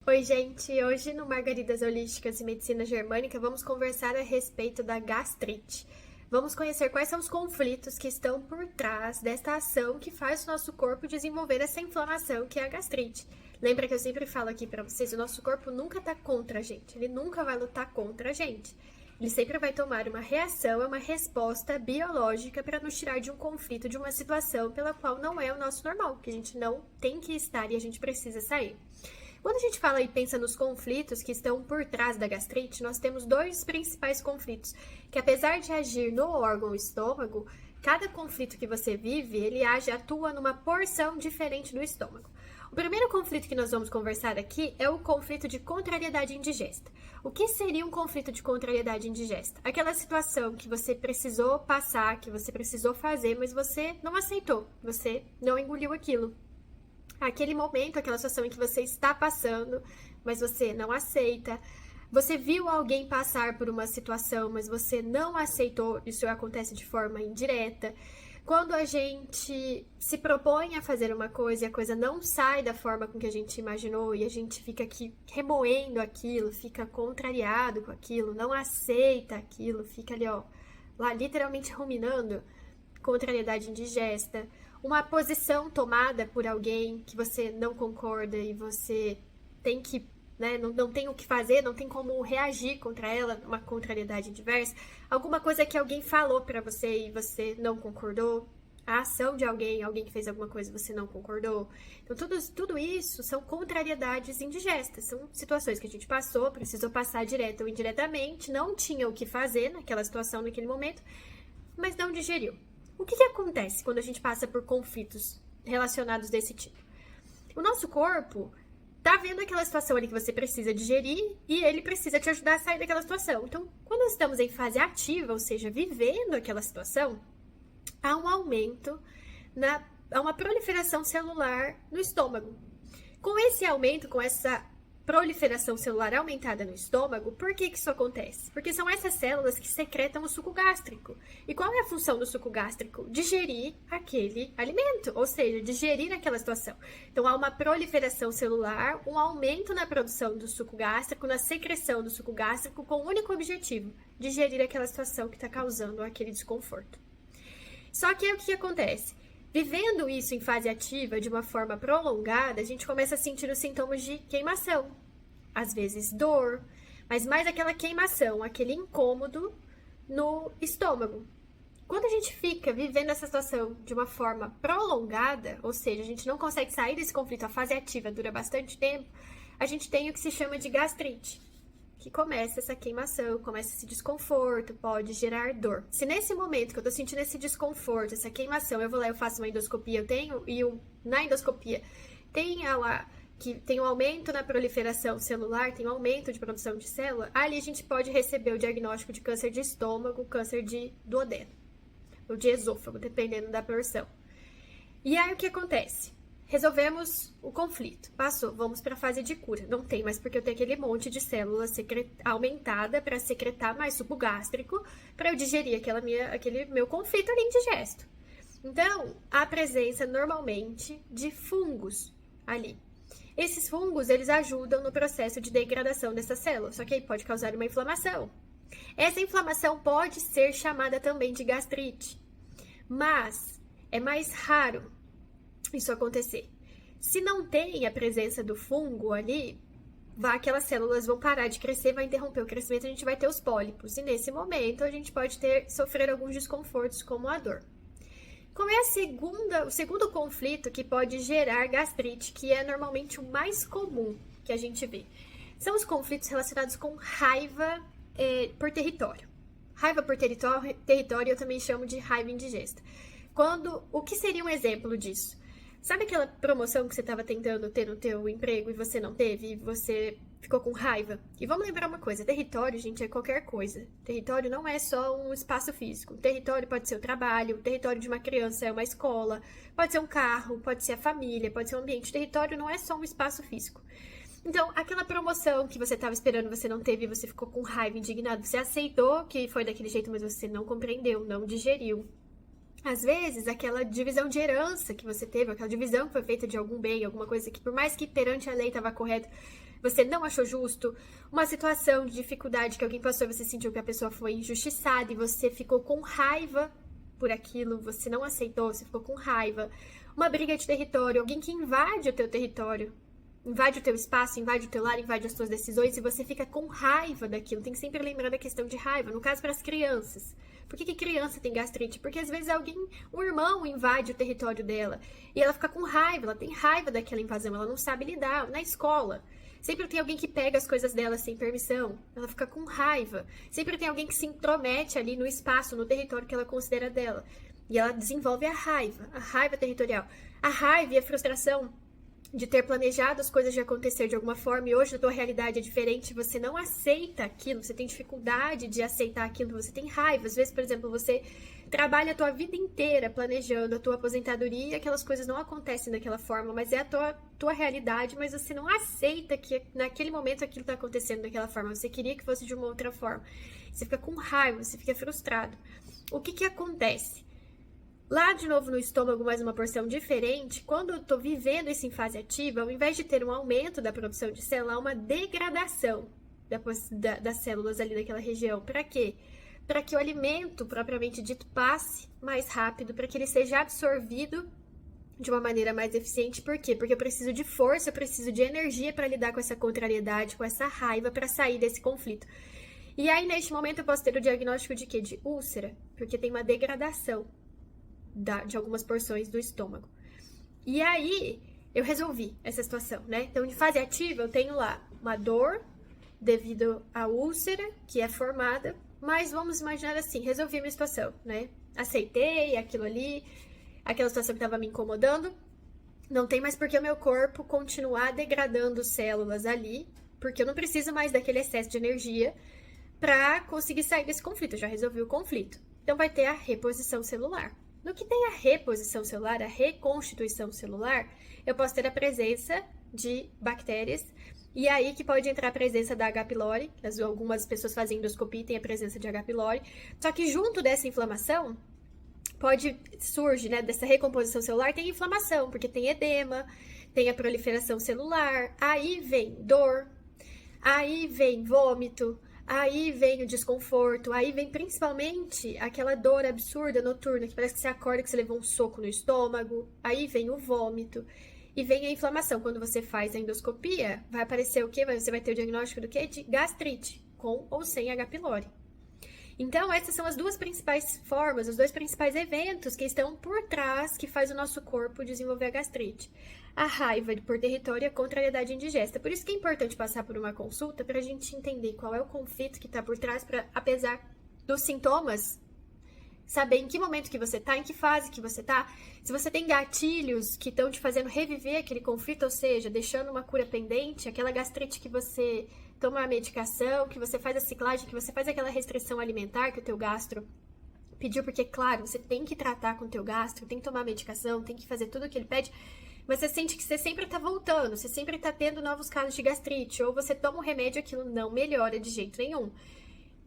Oi, gente! Hoje no Margaridas Holísticas e Medicina Germânica vamos conversar a respeito da gastrite. Vamos conhecer quais são os conflitos que estão por trás desta ação que faz o nosso corpo desenvolver essa inflamação que é a gastrite. Lembra que eu sempre falo aqui pra vocês, o nosso corpo nunca tá contra a gente, ele nunca vai lutar contra a gente. Ele sempre vai tomar uma reação, uma resposta biológica para nos tirar de um conflito, de uma situação pela qual não é o nosso normal, que a gente não tem que estar e a gente precisa sair. Quando a gente fala e pensa nos conflitos que estão por trás da gastrite, nós temos dois principais conflitos, que apesar de agir no órgão estômago, cada conflito que você vive, ele atua numa porção diferente do estômago. O primeiro conflito que nós vamos conversar aqui é o conflito de contrariedade indigesta. O que seria um conflito de contrariedade indigesta? Aquela situação que você precisou passar, que você precisou fazer, mas você não aceitou, você não engoliu aquilo. Aquele momento, aquela situação em que você está passando, mas você não aceita. Você viu alguém passar por uma situação, mas você não aceitou. Isso acontece de forma indireta. Quando a gente se propõe a fazer uma coisa e a coisa não sai da forma com que a gente imaginou e a gente fica aqui remoendo aquilo, fica contrariado com aquilo, não aceita aquilo, fica ali, ó, lá literalmente ruminando, contrariedade indigesta. Uma posição tomada por alguém que você não concorda e você tem que, né, não tem o que fazer, não tem como reagir contra ela, uma contrariedade diversa. Alguma coisa que alguém falou pra você e você não concordou. A ação de alguém que fez alguma coisa e você não concordou. Então, tudo isso são contrariedades indigestas. São situações que a gente passou, precisou passar direto ou indiretamente, não tinha o que fazer naquela situação, naquele momento, mas não digeriu. O que acontece quando a gente passa por conflitos relacionados desse tipo? O nosso corpo tá vendo aquela situação ali que você precisa digerir e ele precisa te ajudar a sair daquela situação. Então, quando nós estamos em fase ativa, ou seja, vivendo aquela situação, há um aumento, há uma proliferação celular no estômago. Com esse aumento, com essa proliferação celular aumentada no estômago, por que isso acontece? Porque são essas células que secretam o suco gástrico. E qual é a função do suco gástrico? Digerir aquele alimento, ou seja, digerir aquela situação. Então, há uma proliferação celular, um aumento na produção do suco gástrico, na secreção do suco gástrico, com o único objetivo, digerir aquela situação que está causando aquele desconforto. Só que aí o que acontece? Vivendo isso em fase ativa, de uma forma prolongada, a gente começa a sentir os sintomas de queimação. Às vezes dor, mas mais aquela queimação, aquele incômodo no estômago. Quando a gente fica vivendo essa situação de uma forma prolongada, ou seja, a gente não consegue sair desse conflito, a fase ativa dura bastante tempo, a gente tem o que se chama de gastrite, que começa essa queimação, começa esse desconforto, pode gerar dor. Se nesse momento que eu tô sentindo esse desconforto, essa queimação, eu vou lá, eu faço uma endoscopia, na endoscopia tem que tem um aumento na proliferação celular, tem um aumento de produção de célula, ali a gente pode receber o diagnóstico de câncer de estômago, câncer de duodeno, ou de esôfago, dependendo da porção. E aí o que acontece? Resolvemos o conflito, passou, vamos para a fase de cura. Não tem mais porque eu tenho aquele monte de célula aumentada para secretar mais suco gástrico para eu digerir aquele meu conflito ali indigesto. Então, há presença normalmente de fungos ali. Esses fungos, eles ajudam no processo de degradação dessa célula, só que aí pode causar uma inflamação. Essa inflamação pode ser chamada também de gastrite, mas é mais raro isso acontecer. Se não tem a presença do fungo ali, aquelas células vão parar de crescer, vai interromper o crescimento, a gente vai ter os pólipos. E nesse momento a gente pode sofrer alguns desconfortos, como a dor. Qual é o segundo conflito que pode gerar gastrite, que é normalmente o mais comum que a gente vê? São os conflitos relacionados com raiva por território. Raiva por território eu também chamo de raiva indigesta. O que seria um exemplo disso? Sabe aquela promoção que você estava tentando ter no teu emprego e você não teve e você ficou com raiva? E vamos lembrar uma coisa, território, gente, é qualquer coisa. Território não é só um espaço físico. Território pode ser o trabalho, o território de uma criança é uma escola, pode ser um carro, pode ser a família, pode ser um ambiente. Território não é só um espaço físico. Então, aquela promoção que você estava esperando, você não teve e você ficou com raiva, indignado, você aceitou que foi daquele jeito, mas você não compreendeu, não digeriu. Às vezes, aquela divisão de herança que você teve, aquela divisão que foi feita de algum bem, alguma coisa que, por mais que perante a lei estava correto, você não achou justo, uma situação de dificuldade que alguém passou e você sentiu que a pessoa foi injustiçada e você ficou com raiva por aquilo, você não aceitou, você ficou com raiva. Uma briga de território, alguém que invade o teu território, invade o teu espaço, invade o teu lar, invade as tuas decisões e você fica com raiva daquilo. Tem que sempre lembrar da questão de raiva, no caso para as crianças. Por que criança tem gastrite? Porque às vezes um irmão invade o território dela e ela fica com raiva, ela tem raiva daquela invasão, ela não sabe lidar. Na escola, sempre tem alguém que pega as coisas dela sem permissão, ela fica com raiva. Sempre tem alguém que se intromete ali no espaço, no território que ela considera dela. E ela desenvolve a raiva territorial. A raiva e a frustração de ter planejado as coisas de acontecer de alguma forma e hoje a tua realidade é diferente, você não aceita aquilo, você tem dificuldade de aceitar aquilo, você tem raiva. Às vezes, por exemplo, você trabalha a tua vida inteira planejando a tua aposentadoria e aquelas coisas não acontecem daquela forma, mas é a tua realidade, mas você não aceita que naquele momento aquilo está acontecendo daquela forma, você queria que fosse de uma outra forma. Você fica com raiva, você fica frustrado. O que acontece? Lá, de novo, no estômago, mais uma porção diferente, quando eu tô vivendo isso em fase ativa, ao invés de ter um aumento da produção de célula, há uma degradação das células ali naquela região. Para quê? Para que o alimento, propriamente dito, passe mais rápido, para que ele seja absorvido de uma maneira mais eficiente. Por quê? Porque eu preciso de força, eu preciso de energia para lidar com essa contrariedade, com essa raiva, para sair desse conflito. E aí, neste momento, eu posso ter o diagnóstico de quê? De úlcera, porque tem uma degradação de algumas porções do estômago. E aí, eu resolvi essa situação, né? Então, em fase ativa, eu tenho lá uma dor devido à úlcera que é formada, mas vamos imaginar assim, resolvi a minha situação, né? Aceitei aquilo ali, aquela situação que estava me incomodando, não tem mais por que o meu corpo continuar degradando células ali, porque eu não preciso mais daquele excesso de energia para conseguir sair desse conflito, eu já resolvi o conflito. Então, vai ter a reposição celular. No que tem a reposição celular, a reconstituição celular, eu posso ter a presença de bactérias, e aí que pode entrar a presença da H. pylori, algumas pessoas fazem endoscopia e tem a presença de H. pylori, só que junto dessa inflamação, surge, né, dessa recomposição celular, tem inflamação, porque tem edema, tem a proliferação celular, aí vem dor, aí vem vômito, aí vem o desconforto, aí vem principalmente aquela dor absurda noturna, que parece que você acorda que você levou um soco no estômago, aí vem o vômito, e vem a inflamação. Quando você faz a endoscopia, vai aparecer o quê? Você vai ter o diagnóstico do quê? De gastrite, com ou sem H. pylori. Então, essas são as duas principais formas, os dois principais eventos que estão por trás que faz o nosso corpo desenvolver a gastrite. A raiva por território e a contrariedade indigesta. Por isso que é importante passar por uma consulta para a gente entender qual é o conflito que está por trás, para, apesar dos sintomas, saber em que momento que você está, em que fase que você está. Se você tem gatilhos que estão te fazendo reviver aquele conflito, ou seja, deixando uma cura pendente, aquela gastrite que você toma a medicação, que você faz a ciclagem, que você faz aquela restrição alimentar que o teu gastro pediu, porque, claro, você tem que tratar com o teu gastro, tem que tomar a medicação, tem que fazer tudo o que ele pede, mas você sente que você sempre tá voltando, você sempre tá tendo novos casos de gastrite, ou você toma um remédio e aquilo não melhora de jeito nenhum.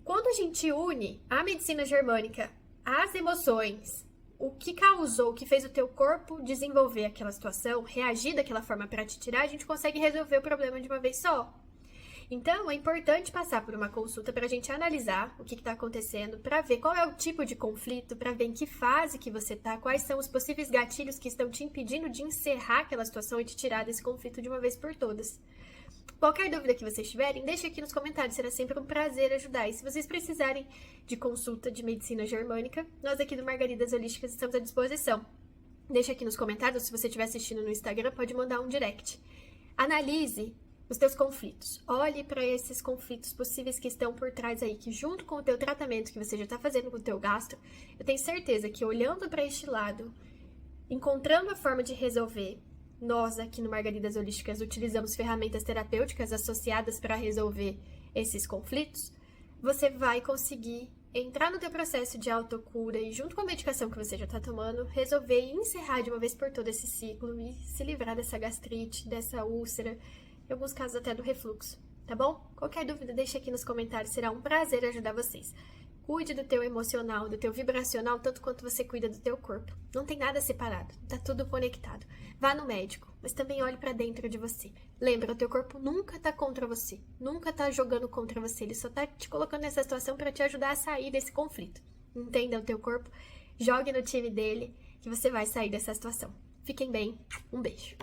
Quando a gente une a medicina germânica às emoções, o que causou, o que fez o teu corpo desenvolver aquela situação, reagir daquela forma para te tirar, a gente consegue resolver o problema de uma vez só. Então, é importante passar por uma consulta para a gente analisar o que está acontecendo, para ver qual é o tipo de conflito, para ver em que fase que você está, quais são os possíveis gatilhos que estão te impedindo de encerrar aquela situação e te tirar desse conflito de uma vez por todas. Qualquer dúvida que vocês tiverem, deixe aqui nos comentários, será sempre um prazer ajudar. E se vocês precisarem de consulta de medicina germânica, nós aqui do Margaridas Holísticas estamos à disposição. Deixe aqui nos comentários, se você estiver assistindo no Instagram, pode mandar um direct. Analise os teus conflitos. Olhe para esses conflitos possíveis que estão por trás aí, que junto com o teu tratamento que você já está fazendo com o teu gastro, eu tenho certeza que olhando para este lado, encontrando a forma de resolver, nós aqui no Margaridas Holísticas utilizamos ferramentas terapêuticas associadas para resolver esses conflitos, você vai conseguir entrar no teu processo de autocura e junto com a medicação que você já está tomando, resolver e encerrar de uma vez por todas esse ciclo e se livrar dessa gastrite, dessa úlcera, em alguns casos até do refluxo, tá bom? Qualquer dúvida, deixa aqui nos comentários, será um prazer ajudar vocês. Cuide do teu emocional, do teu vibracional, tanto quanto você cuida do teu corpo. Não tem nada separado, tá tudo conectado. Vá no médico, mas também olhe pra dentro de você. Lembra, o teu corpo nunca tá contra você, nunca tá jogando contra você, ele só tá te colocando nessa situação pra te ajudar a sair desse conflito. Entenda o teu corpo, jogue no time dele, que você vai sair dessa situação. Fiquem bem, um beijo.